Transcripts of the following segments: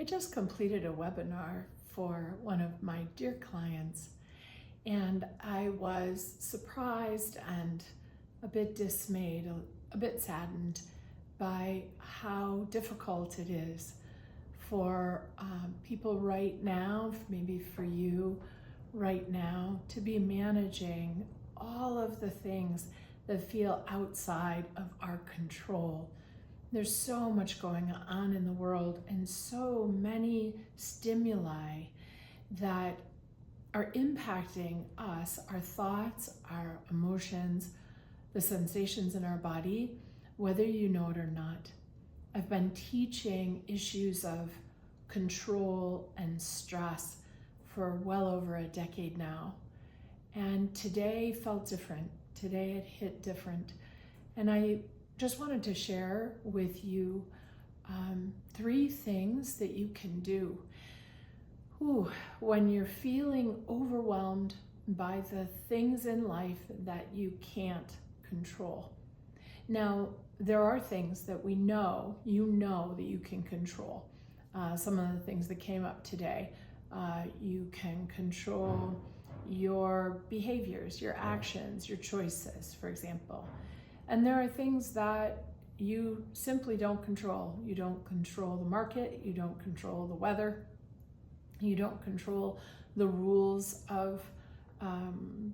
I just completed a webinar for one of my dear clients, and I was surprised and a bit dismayed, a bit saddened by how difficult it is for people right now, maybe for you right now, to be managing all of the things that feel outside of our control. There's so much going on in the world and so many stimuli that are impacting us, our thoughts, our emotions, the sensations in our body, whether you know it or not. I've been teaching issues of control and stress for well over a decade now. And today felt different. Today it hit different. And I just wanted to share with you 3 things that you can do when you're feeling overwhelmed by the things in life that you can't control. Now, there are things that we know, that you can control. Some of the things that came up today, you can control your behaviors, your actions, your choices, for example. And there are things that you simply don't control. You don't control the market, you don't control the weather, you don't control the rules of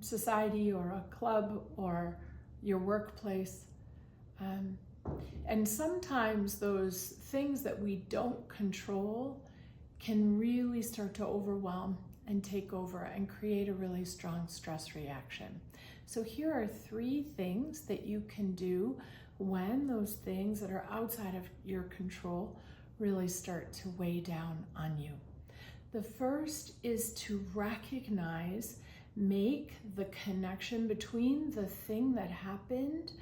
society or a club or your workplace. And sometimes those things that we don't control can really start to overwhelm and take over and create a really strong stress reaction. So here are 3 things that you can do when those things that are outside of your control really start to weigh down on you. The first is to recognize, make the connection between the thing that happened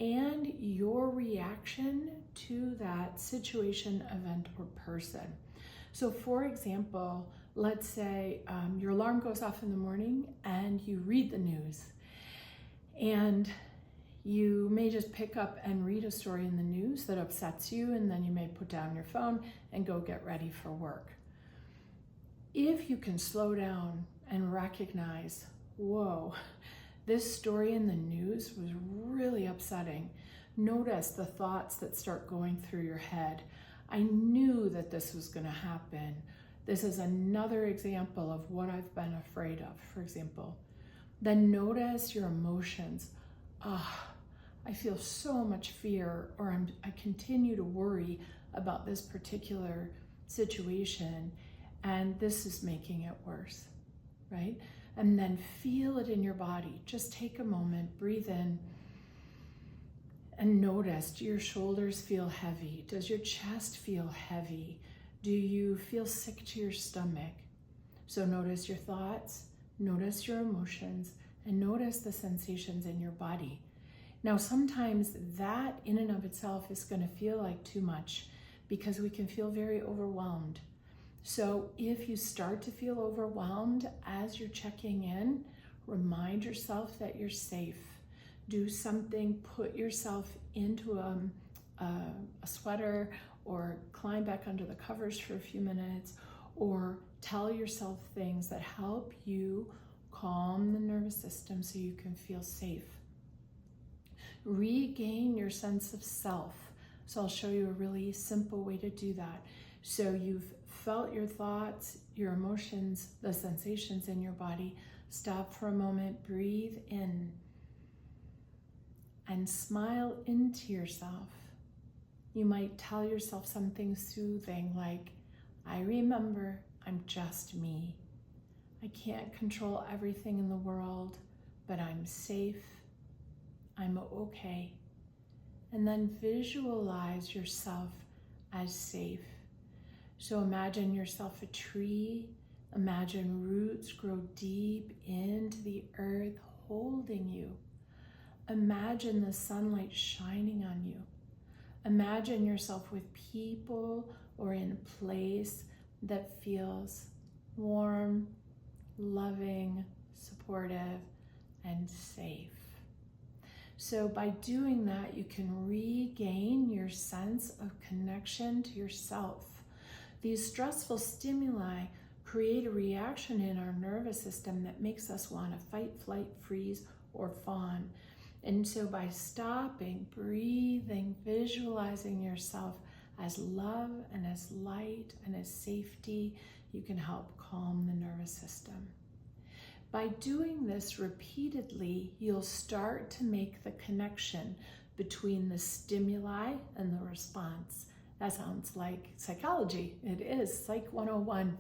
and your reaction to that situation, event, or person. So for example, let's say your alarm goes off in the morning and you read the news, and you may just pick up and read a story in the news that upsets you, and then you may put down your phone and go get ready for work. If you can slow down and recognize, whoa, this story in the news was really upsetting. Notice the thoughts that start going through your head. I knew that this was going to happen. This is another example of what I've been afraid of, for example. Then notice your emotions. I feel so much fear, or I continue to worry about this particular situation, and this is making it worse, right? And then feel it in your body. Just take a moment, breathe in, and notice, do your shoulders feel heavy? Does your chest feel heavy? Do you feel sick to your stomach? So notice your thoughts, notice your emotions, and notice the sensations in your body. Now, sometimes that in and of itself is going to feel like too much because we can feel very overwhelmed. So if you start to feel overwhelmed as you're checking in, remind yourself that you're safe. Do something, put yourself into a sweater, or climb back under the covers for a few minutes, or tell yourself things that help you calm the nervous system so you can feel safe. Regain your sense of self. So I'll show you a really simple way to do that. So you've felt your thoughts, your emotions, the sensations in your body. Stop for a moment, breathe in, and smile into yourself. You might tell yourself something soothing like, I remember I'm just me. I can't control everything in the world, but I'm safe. I'm okay. And then visualize yourself as safe. So imagine yourself a tree. Imagine roots grow deep into the earth, holding you. Imagine the sunlight shining on you. Imagine yourself with people or in a place that feels warm, loving, supportive, and safe. So by doing that, you can regain your sense of connection to yourself. These stressful stimuli create a reaction in our nervous system that makes us want to fight, flight, freeze, or fawn. And so by stopping, breathing, visualizing yourself as love and as light and as safety, you can help calm the nervous system. By doing this repeatedly, you'll start to make the connection between the stimuli and the response. That sounds like psychology. It is Psych 101.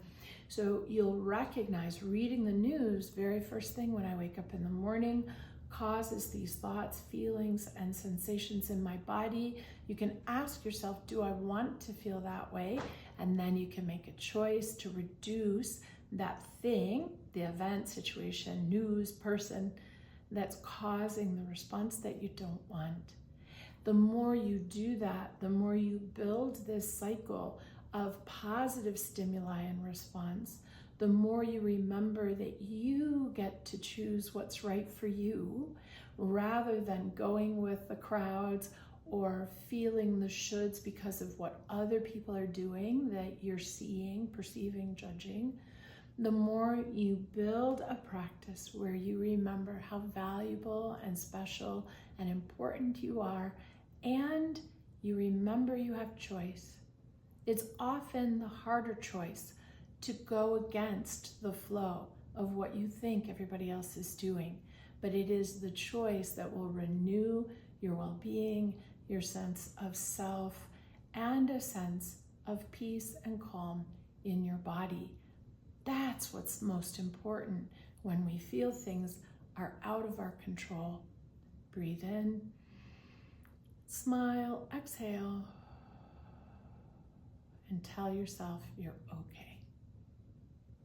So you'll recognize reading the news, very first thing when I wake up in the morning, causes these thoughts, feelings, and sensations in my body. You can ask yourself, do I want to feel that way? And then you can make a choice to reduce that thing, the event, situation, news, person that's causing the response that you don't want. The more you do that, the more you build this cycle of positive stimuli and response, the more you remember that you get to choose what's right for you rather than going with the crowds or feeling the shoulds because of what other people are doing that you're seeing, perceiving, judging. The more you build a practice where you remember how valuable and special and important you are, and you remember you have choice. It's often the harder choice to go against the flow of what you think everybody else is doing, but it is the choice that will renew your well-being, your sense of self, and a sense of peace and calm in your body. That's what's most important when we feel things are out of our control. Breathe in, smile, exhale, and tell yourself you're okay.